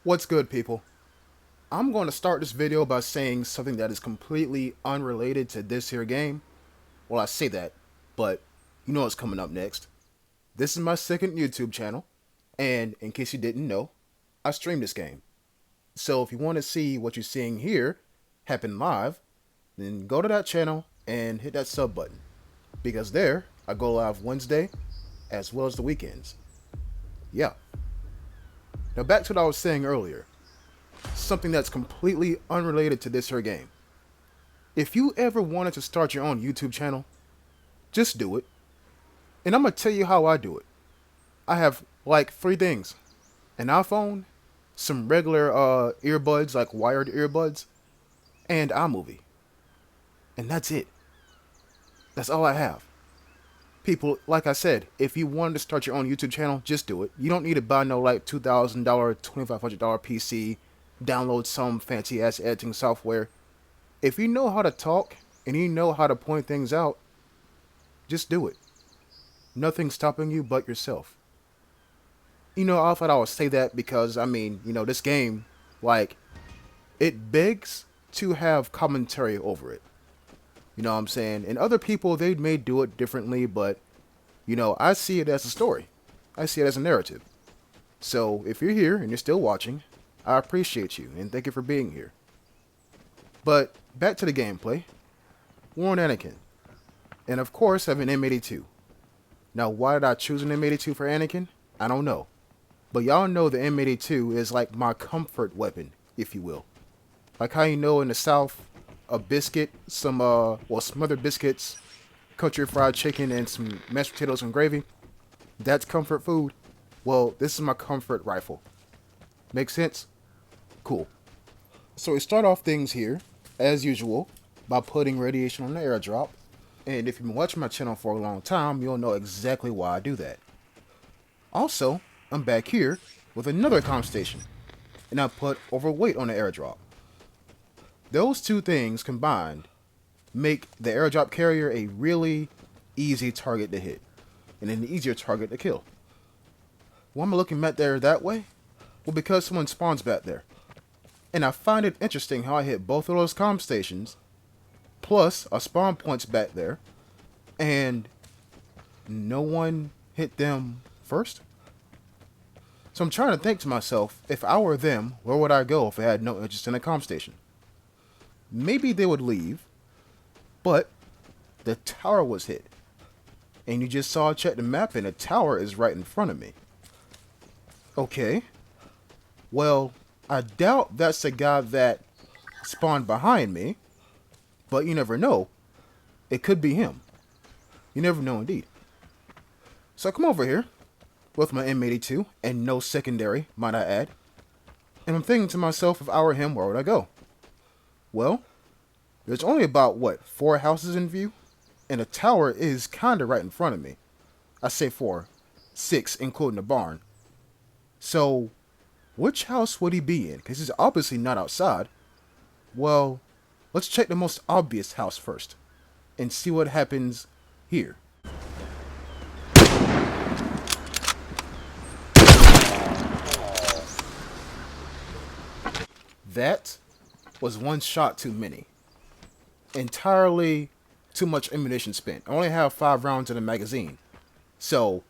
What's good, people? I'm going to start this video by saying something that is completely unrelated to this here game. Well, I say that, but you know what's coming up next. This is my second YouTube channel, and in case you didn't know, I stream this game. So if you want to see what you're seeing here happen live, then go to that channel and hit that sub button, because there I go live Wednesday as well as the weekends. Yeah. Now back to what I was saying earlier. Something that's completely unrelated to this here game. If you ever wanted to start your own YouTube channel, just do it. And I'm going to tell you how I do it. I have like 3 things. An iPhone, some regular earbuds, like wired earbuds, and iMovie. And that's it. That's all I have. People, like I said, if you wanted to start your own YouTube channel, just do it. You don't need to buy no like $2,000, $2,500 PC, download some fancy ass editing software. If you know how to talk and you know how to point things out, just do it. Nothing's stopping you but yourself. You know, I thought I would say that because, I mean, you know, this game, like, it begs to have commentary over it. You know what I'm saying? And other people, they may do it differently, but, you know, I see it as a story. I see it as a narrative. So, if you're here and you're still watching, I appreciate you, and thank you for being here. But, back to the gameplay. We're on Anakin. And of course, I have an M82. Now, why did I choose an M82 for Anakin? I don't know. But y'all know the M82 is like my comfort weapon, if you will. Like how you know in the South, a biscuit, some smothered biscuits, country fried chicken, and some mashed potatoes and gravy. That's comfort food. Well, this is my comfort rifle. Make sense? Cool. So we start off things here, as usual, by putting radiation on the airdrop. And if you've been watching my channel for a long time, you'll know exactly why I do that. Also, I'm back here with another comm station, and I put overweight on the airdrop. Those two things combined make the airdrop carrier a really easy target to hit, and an easier target to kill. Why am I looking back there that way? Well, because someone spawns back there. And I find it interesting how I hit both of those comm stations, plus a spawn point's back there, and no one hit them first? So I'm trying to think to myself, if I were them, where would I go if I had no interest in a comm station? Maybe they would leave, but the tower was hit. And you just saw, check the map, and the tower is right in front of me. Okay. Well, I doubt that's the guy that spawned behind me, but you never know. It could be him. You never know indeed. So I come over here with my M82 and no secondary, might I add. And I'm thinking to myself, if I were him, where would I go? Well, there's only about, 4 houses in view? And the tower is kinda right in front of me. I say 4. 6, including the barn. So, which house would he be in? Because he's obviously not outside. Well, let's check the most obvious house first. And see what happens here. That was one shot too many. Entirely too much ammunition spent. I only have 5 rounds in the magazine. So,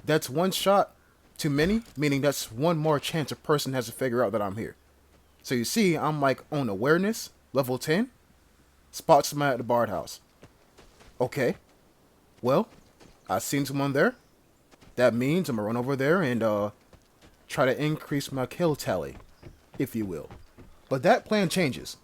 that's one shot too many, meaning that's one more chance a person has to figure out that I'm here. So you see, I'm like on awareness, level 10. Spot somebody at the barred house. Okay. Well, I seen someone there. That means I'm gonna run over there and try to increase my kill tally, if you will. But that plan changes.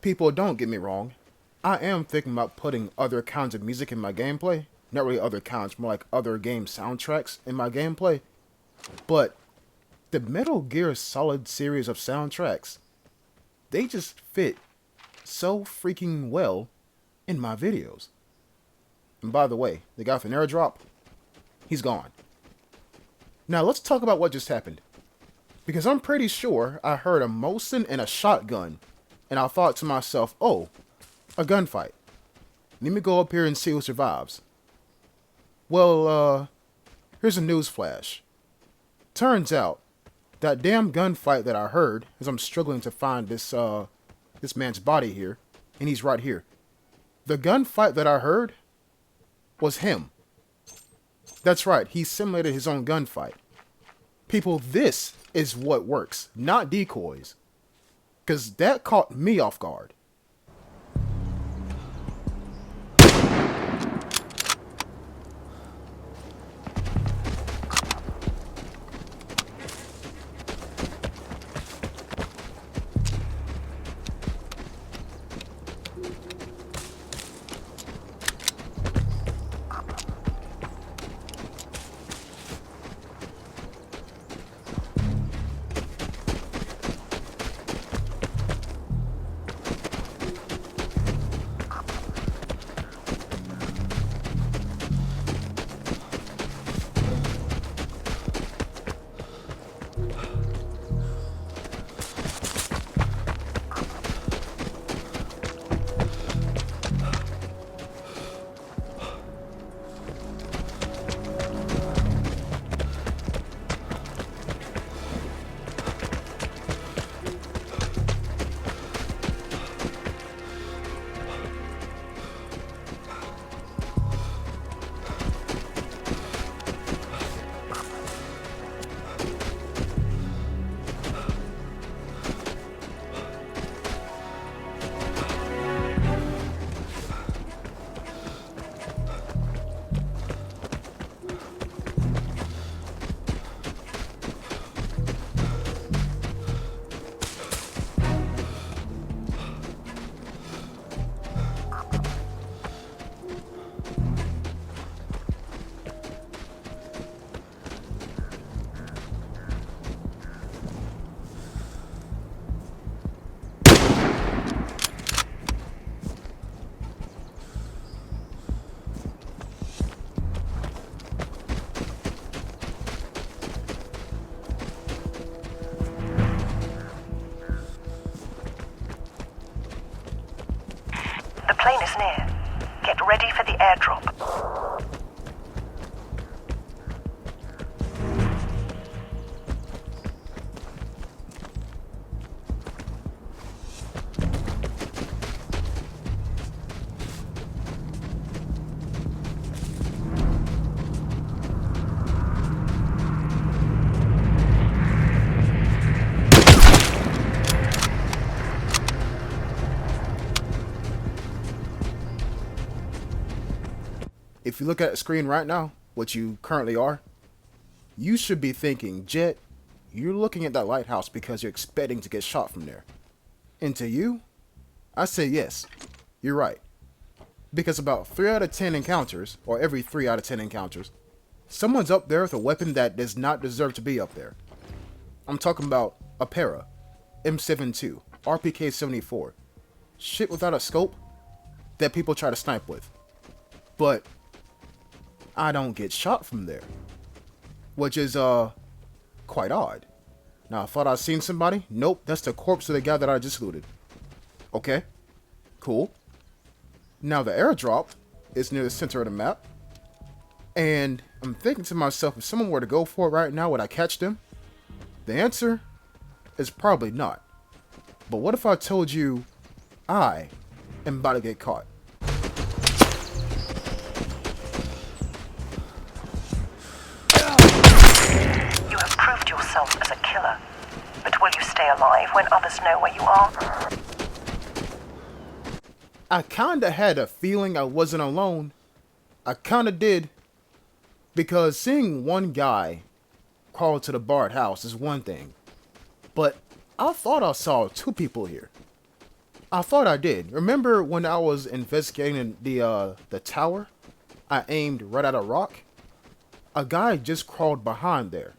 people, don't get me wrong. I am thinking about putting other kinds of music in my gameplay. Not really other kinds, more like other game soundtracks in my gameplay. But the Metal Gear Solid series of soundtracks, they just fit so freaking well in my videos. And by the way, the guy from Airdrop, he's gone. Now let's talk about what just happened. Because I'm pretty sure I heard a Mosin and a shotgun, and I thought to myself, oh, a gunfight. Let me go up here and see who survives. Well, here's a news flash. Turns out, that damn gunfight that I heard, as I'm struggling to find this man's body here, and he's right here. The gunfight that I heard was him. That's right, he simulated his own gunfight. People, this is what works, not decoys. Because that caught me off guard. plane is near. Get ready for the airdrop. If you look at the screen right now, what you currently are, you should be thinking, Jet, you're looking at that lighthouse because you're expecting to get shot from there. And to you, I say yes, you're right. Because about 3 out of 10 encounters, or every 3 out of 10 encounters, someone's up there with a weapon that does not deserve to be up there. I'm talking about a para, M72, RPK-74, shit without a scope that people try to snipe with. But I don't get shot from there, which is quite odd. Now, I thought I'd seen somebody. Nope, that's the corpse of the guy that I just looted. Okay, cool. Now the airdrop is near the center of the map, and I'm thinking to myself, if someone were to go for it right now, would I catch them? The answer is probably not. But what if I told you I am about to get caught? As a killer, but will you stay alive when others know where you are? I kinda had a feeling I wasn't alone. I kinda did, because seeing one guy crawl to the barred house is one thing, but I thought I saw 2 people here. I thought I did. Remember when I was investigating the tower? I aimed right at a rock. A guy just crawled behind there.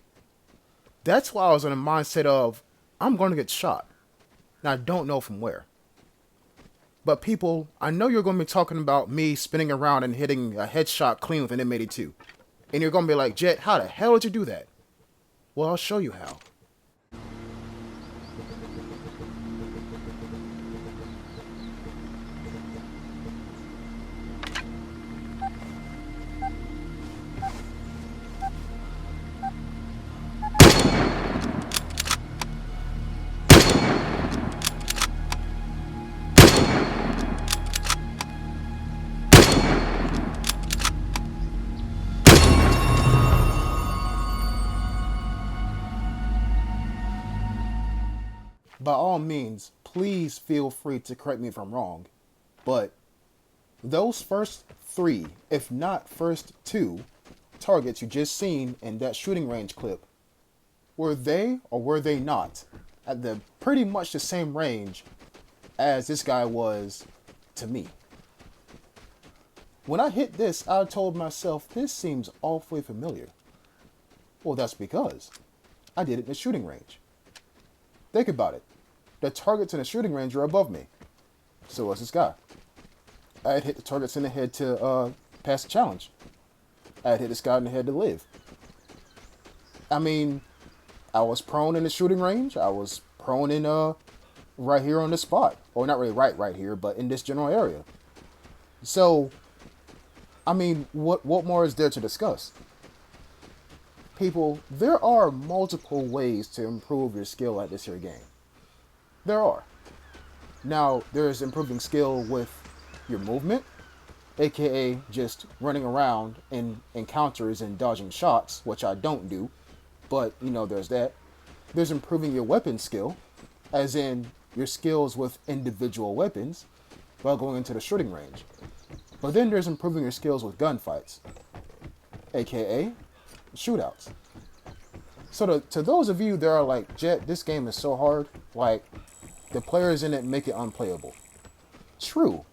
That's why I was in a mindset of I'm going to get shot. And I don't know from where. But people, I know you're going to be talking about me spinning around and hitting a headshot clean with an M82. And you're going to be like, Jet, how the hell did you do that? Well, I'll show you how. By all means, please feel free to correct me if I'm wrong. But those first three, if not first two, targets you just seen in that shooting range clip, were they or were they not at the pretty much the same range as this guy was to me? When I hit this, I told myself, this seems awfully familiar. Well, that's because I did it in the shooting range. Think about it. The targets in the shooting range are above me. So was this guy. I had hit the targets in the head to pass the challenge. I had hit this guy in the head to live. I mean, I was prone in the shooting range. I was prone in right here on this spot. Or not really right here, but in this general area. So, I mean, what more is there to discuss? People, there are multiple ways to improve your skill at this here game. There are. Now, there's improving skill with your movement, aka just running around in encounters and dodging shots, which I don't do, but you know, there's that. There's improving your weapon skill, as in your skills with individual weapons while going into the shooting range. But then there's improving your skills with gunfights, aka shootouts. So to those of you that are like, Jet, this game is so hard, like, the players in it make it unplayable. True.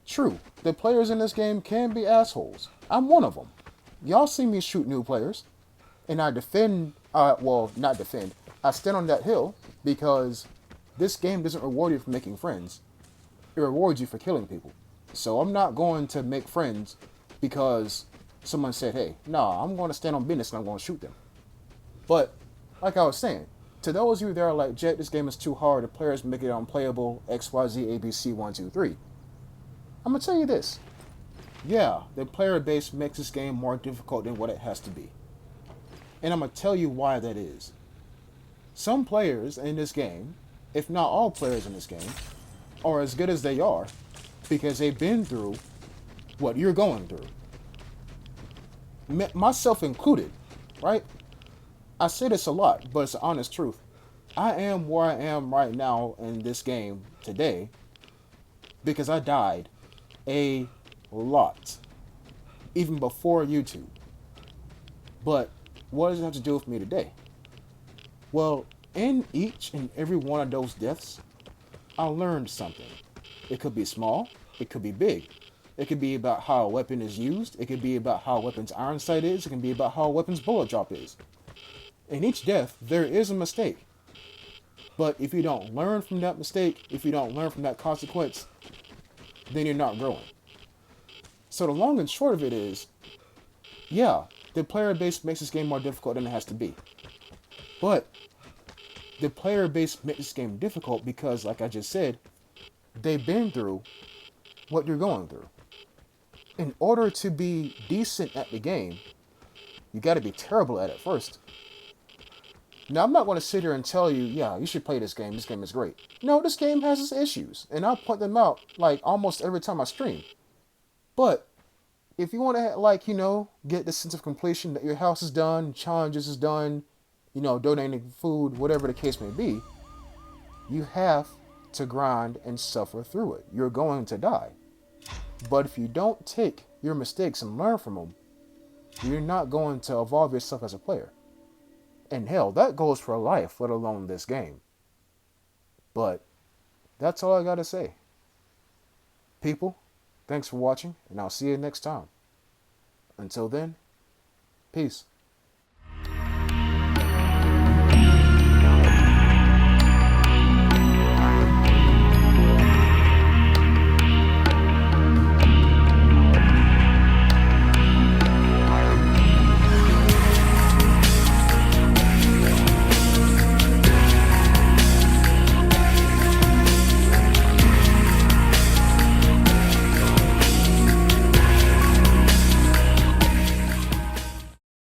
True. The players in this game can be assholes. I'm one of them. Y'all see me shoot new players, and I defend, well, not defend, I stand on that hill because this game doesn't reward you for making friends. It rewards you for killing people. So I'm not going to make friends because someone said, hey, nah, I'm going to stand on business and I'm going to shoot them. But, like I was saying, to those of you that are like, Jet, this game is too hard, the players make it unplayable, XYZ, ABC, 1, 2, 3. I'm going to tell you this. Yeah, the player base makes this game more difficult than what it has to be. And I'm going to tell you why that is. Some players in this game, if not all players in this game, are as good as they are because they've been through what you're going through. Myself included, right? I say this a lot, but it's the honest truth. I am where I am right now in this game today because I died a lot, even before YouTube. But what does it have to do with me today? Well, in each and every one of those deaths, I learned something. It could be small, it could be big. It could be about how a weapon is used, it could be about how a weapon's iron sight is, it can be about how a weapon's bullet drop is. In each death, there is a mistake. But if you don't learn from that mistake, if you don't learn from that consequence, then you're not growing. So the long and short of it is, yeah, the player base makes this game more difficult than it has to be. But the player base makes this game difficult because, like I just said, they've been through what you're going through. In order to be decent at the game, you got to be terrible at it first. Now, I'm not going to sit here and tell you, yeah, you should play this game. This game is great. No, this game has its issues, and I'll point them out, like, almost every time I stream. But if you want to, like, you know, get the sense of completion that your house is done, challenges is done, you know, donating food, whatever the case may be, you have to grind and suffer through it. You're going to die. But if you don't take your mistakes and learn from them, you're not going to evolve yourself as a player. And hell, that goes for life, let alone this game. But That's all I gotta say. People, thanks for watching, and I'll see you next time. Until then, peace.